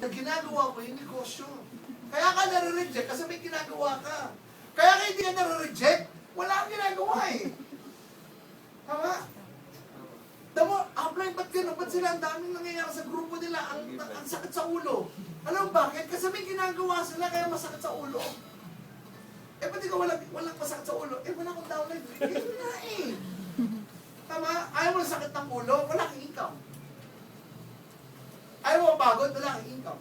na ginagawa mo yung negosyo. Kaya ka nare-reject kasi may ginagawa ka. Kaya ka hindi ka nare-reject, wala kang ginagawa eh. Tama? Tama, apply, ba't gano'n? Ba't sila ang daming nangyayari sa grupo nila? Ang sakit sa ulo. Alam mo bakit? Kasi may ginagawa sila kaya masakit sa ulo. Eh, ba't ikaw walang masakit sa ulo? Eh, wala akong downline. Eh, wala eh. Tama? Ayaw mo ng sakit ng ulo, wala kang income. Ayaw mo pagod, wala kang income.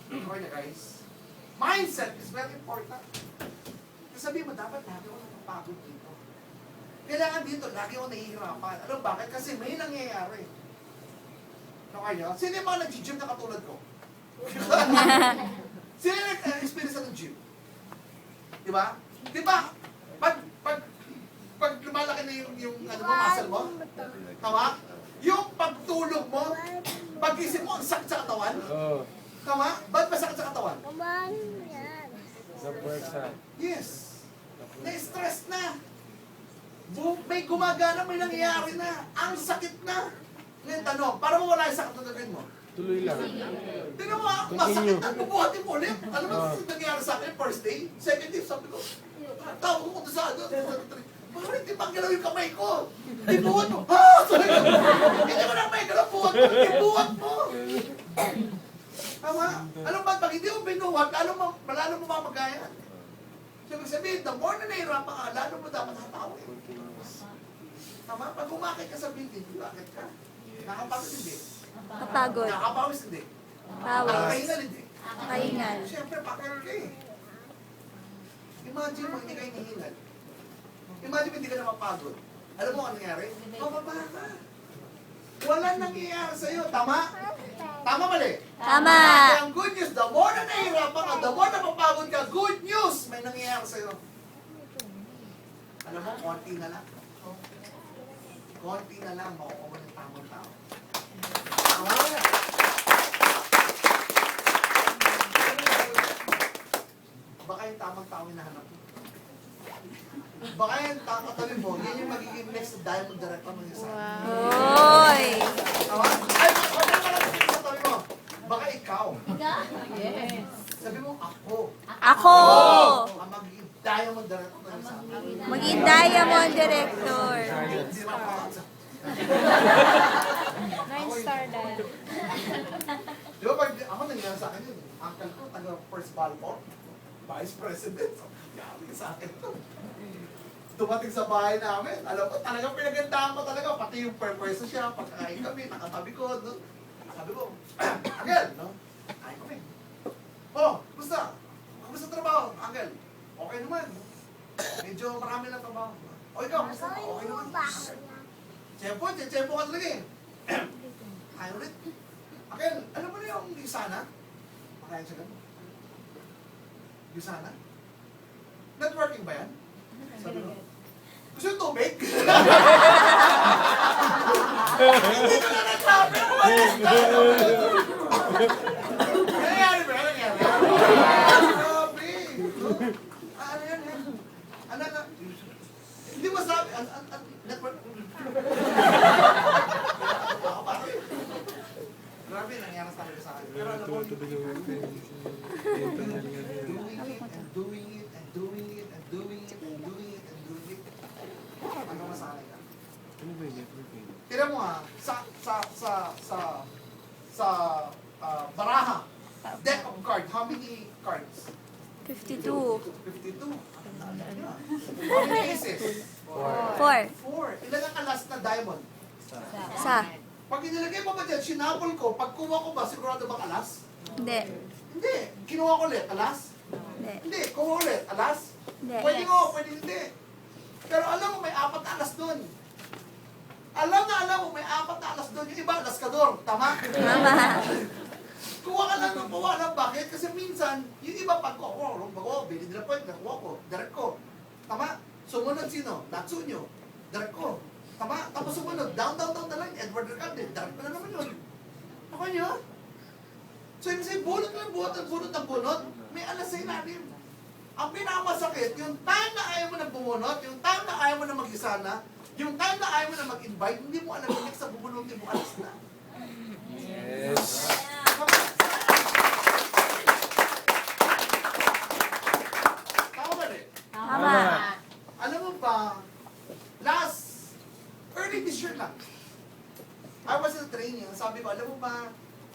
Okay na guys. Mindset is very important. Kasi sabihin mo, dapat lagi ako napapagod dito. Kailangan dito, lagi ako nahihirapan. Alam bakit? Kasi may nangyayari. Okay nyo? Sino yung mga nag-gym na katulad ko? Sino yung nag-experience ng gym? Diba? Diba? Pag lumalaki na yung ano mo, muscle mo, tama? Yung pagtulog mo, pag-isip mo, ang sakit sa katawan, tama? Ba't masakit sa katawan? Yes. Na-stress na. May gumagana, may nangyayari na. Ang sakit na. Ngayon tanong, para mawala yung sakit na gagawin mo? Tuloy lang. Tignan mo ha, masakit na, bubuhatin mo ulit. Ano ba nangyayari sa akin? First day, second day, sabi ko, tawag ko doon sa ano, bakit di pang galaw yung kamay ko? Ibuhat mo. Ha? Sabi ko, hindi mo na may galaw, buhat mo. Ibuhat mo. Tama? Alam ba, pag hindi mo binuhat, lalo mo mamagayan. So, ibig sabihin, the more na nahirapan ka, lalo mo dapat hatawin. Tama? Pag umakit ka sa building, umakit ka. Nakapagod hindi. Kapagod. Nakapawis hindi. Pawis. Nakahingal hindi. Kahingal. Siyempre, pakil ka eh. Imagine mo, hindi kayo nahingal. Imagine mo, hindi ka na mapagod. Alam mo ano nangyari? Mababa ka. Walang nangyayari sa'yo. Tama? Tama mali? Tama. Kaya ang good news, the more na nahihirapan ka, the more na mapagod ka, good news, may nangyayari sa'yo. Alam mo, konti na lang. Konti na lang, makukuha ng tamang tao. Tama? Baka yung tamang tao hinahanap mo. Baka yung katabi mo, yun yung magiging next diamond director mo yung sana. Oy! Tama? Ay, okay ka lang sa katabi mo. Baka ikaw. Yes. Sabi mo, ako. Ako! Ang magiging diamond director mo yung sana. Maging diamond director. Hindi na ako. 9-star dad. Di ba pag ako nangyari sa akin yun, uncle ko, taga First Balfour, Vice President, sabi sa akin to. Dumating sa bahay namin, alam ko, talagang pinagandaan ko talaga, pati yung purpose siya, pagkain kami, nakatabi ko, no? Sabi ko, Uncle, no? Kain kami. Oh, kumusta? Kumusta trabaho, Uncle? Okay naman. Medyo marami lang trabaho. O ikaw, kumusta? Okay naman. Tsempo ka talaga eh. Kain ulit. Uncle, alam mo na yung Gisana? Makain siya ganun. Gisana? Networking ba yan? Sabi ko, gusto yung tubig? Hindi ko na nagsabi ako malis na. Nangyari ba? Nangyari? Grabe. Ano yan? Ano na? Hindi mo sabi. Network. Grabe, nangyari sa akin sa akin. Pero alam mo, doing it and doing it and doing it and doing it and doing it. Hanggang masanay ka. Tira mo ha, sa baraha, deck of cards, how many cards? 52. 52. How many aces? 4. 4. Ilan ang alas na diamond? Sa. Pag inilagay mo ba dyan, sinapol ko, pagkuha ko ba, sigurado bang alas? Hindi. Hindi. Kinuha ko ulit, alas? Hindi. Hindi. Kuha ulit, alas? Hindi. Pwede ko, pwede hindi. Pero alam mo, may 4 na alas doon. Alam mo, may 4 na alas doon. Yung iba, alaskador. Tama? Tama. Kuha ka lang ng kuha lang. Bakit? Kasi minsan, yung iba pag bilhin nila point, nakuha ko, direct ko. Tama? Sumunod sino? Natsunyo. Direct ko. Tama? Tapos sumunod, down na lang. Edward Recalde. Direct ko na naman yun. Okay nyo? So, yung say, bunot ng bunot, may alas sa ilalim. Ang pinakamasakit, yung time na ayaw mo na bumunot, yung time na ayaw mo na mag-isa na, yung time na ayaw mo na mag-invite, hindi mo alam yung next sa bubunutin mo alas na. Yes.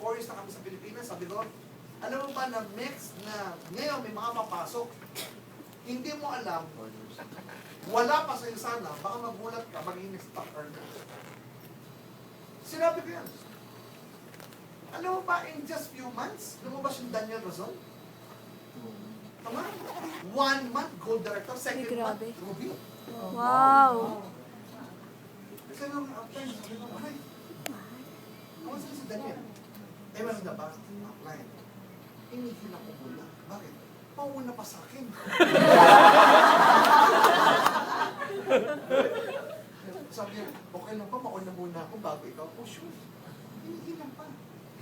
4 years na kami sa Pilipinas, sabi ko, alam mo ba na next na ngayon may mga papasok, hindi mo alam, wala pa sa'yo sana, baka magulat ka, magiging stock earner. Sinabi ko yan. Alam mo ba, in just few months, lumabas yung Daniel Razon? Tama? 1 month, gold director. Second Ay, month, grabe. Ruby. Wow. Kasi nung apply, sabi ko, ay, ano sila si Daniel? Eh, meron na ba? Apply. Inihila ko muna. Bakit? Pauna pa sa akin. Sabi niya, okay lang pa, mauna muna ako bago ikaw. Oh, sure. Hinihilang pa.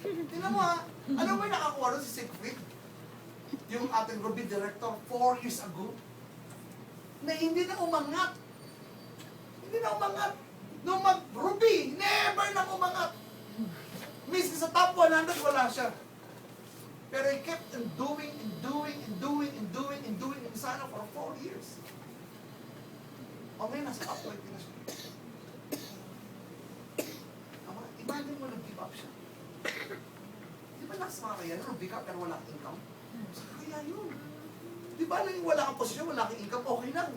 Tingnan mo ha, alam mo yung nakakuha rin si Siegfried? Yung ating Ruby director 4 years ago, na hindi na umangat. Hindi na umangat. Nung mag-Ruby, never na umangat. Miski sa top 100, wala siya. Pero he kept on doing and doing and doing and doing and doing and sana for 4 years. O ngayon, nasa top 20 na siya. Ama, imagine mo nag-give up siya. Di ba nakasama kaya, Ruby ka pero wala kang income? Saka kaya yun. Di ba nang wala kang posisyon, wala kang income, okay lang.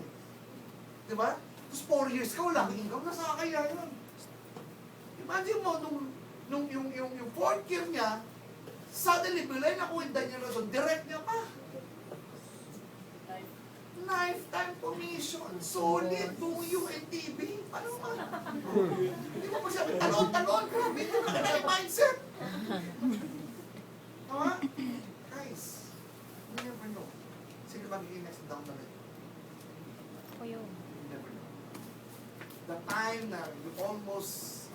Di ba? Tapos 4 years ka, wala kang income, nasa kaya yun. Imagine mo, nung yung 4th year niya, suddenly, bilay na ko yung Daniel Razon, direct niya pa. Lifetime commission, solid, buong UNTV. Paano man? Hindi mo pa sabi, talon, grabe, ito na yung mindset. Tama? Guys, you never know. Sino magiging next down the line? Ako yun. You never know. The time na you almost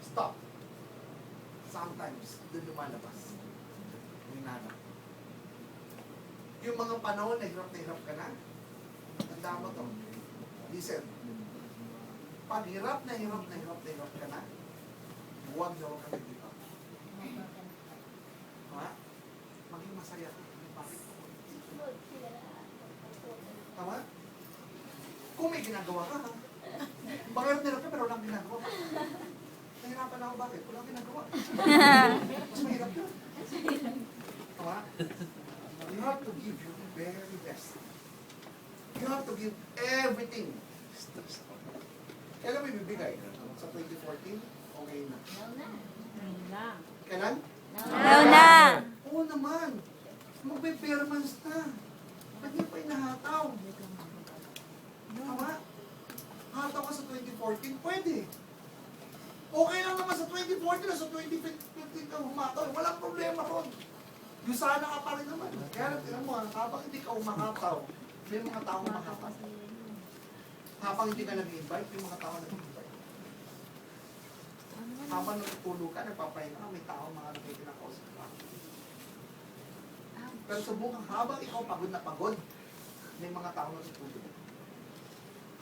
stop, sometimes, doon lumalabas. Yung nanap. Yung mga panahon na hirap ka na, tanda mo to. Listen, pag hirap na hirap ka na, huwag na huwag ka nag-give up. Ha? Maging masaya ka. Bakit? Tama? Kung may ginagawa ka, ha? Bakit hirap ka pero walang ginagawa? Nahirapan ako, bakit? Walang ginagawa. Mas mahirap yun. Tama? You have to give your very best. You have to give everything. Kailan mo ibibigay? Sa 2014? Okay na. Kailan? Now na. Oo naman. Magbe-permans na. Ba't niyo pa inahataw? Tama? Hataw ka sa 2014? Pwede. Okay lang naman sa 2014 na sa 2015 ka humataw. Walang problema ron. Yung sana ka pa rin naman. Kaya tingnan mo, habang hindi ka umahataw, may mga tao umahataw. Habang hindi ka nag-invite, may mga tao nag-invite. Habang natutulog ka, nagpapahinga ka, may tao mga nagkikinakausap ka. Pero subukan, habang ikaw pagod na pagod, may mga tao natutulog.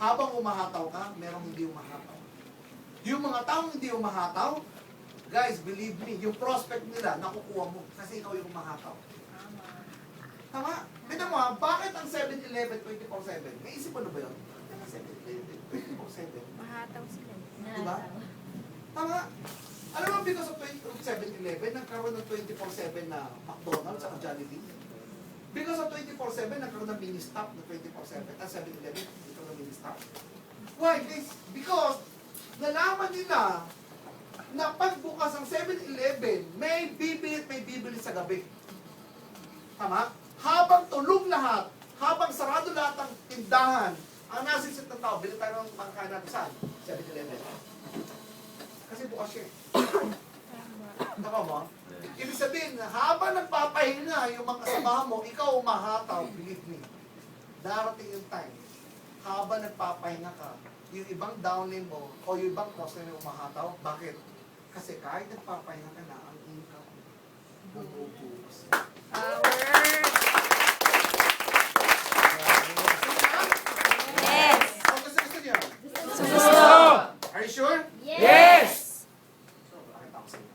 Habang umahataw ka, merong hindi umahataw. Yung mga taong hindi umahataw, guys, believe me, yung prospect nila, nakukuha mo kasi ikaw yung umahataw. Tama? Tignan mo ha, bakit ang 7-Eleven 24/7? May isip mo na ba yun? 7-Eleven 24/7. Mahataw sila. Diba? Tama? Alam mo, because of 7-Eleven, nagkaroon ng 24/7 na McDonald's at Jollibee. Because of 24/7, nagkaroon ng mini-stop na 24/7. At 7-Eleven, ito na mini-stop. Why, guys? Because nalaman nila na pagbukas ng 7-Eleven, may bibili sa gabi. Tama? Habang tulog lahat, habang sarado lahat ng tindahan, ang nasisip ng tao, bili tayo ng pangkain natin saan? 7-Eleven. Kasi bukas siya. Tama mo? Ibig sabihin, habang nagpapahinga yung mga kasamahan mo, ikaw umahataw, believe me. Darating yung time, habang nagpapahinga ka, yung ibang downline mo, o yung ibang customer mo umahataw, bakit? Kasi kahit nagpapahinga ka na, ang income, bububukas. Yes. O, gusto niyo? Gusto. Are you sure? Yes. So, bakit ako sa'yo?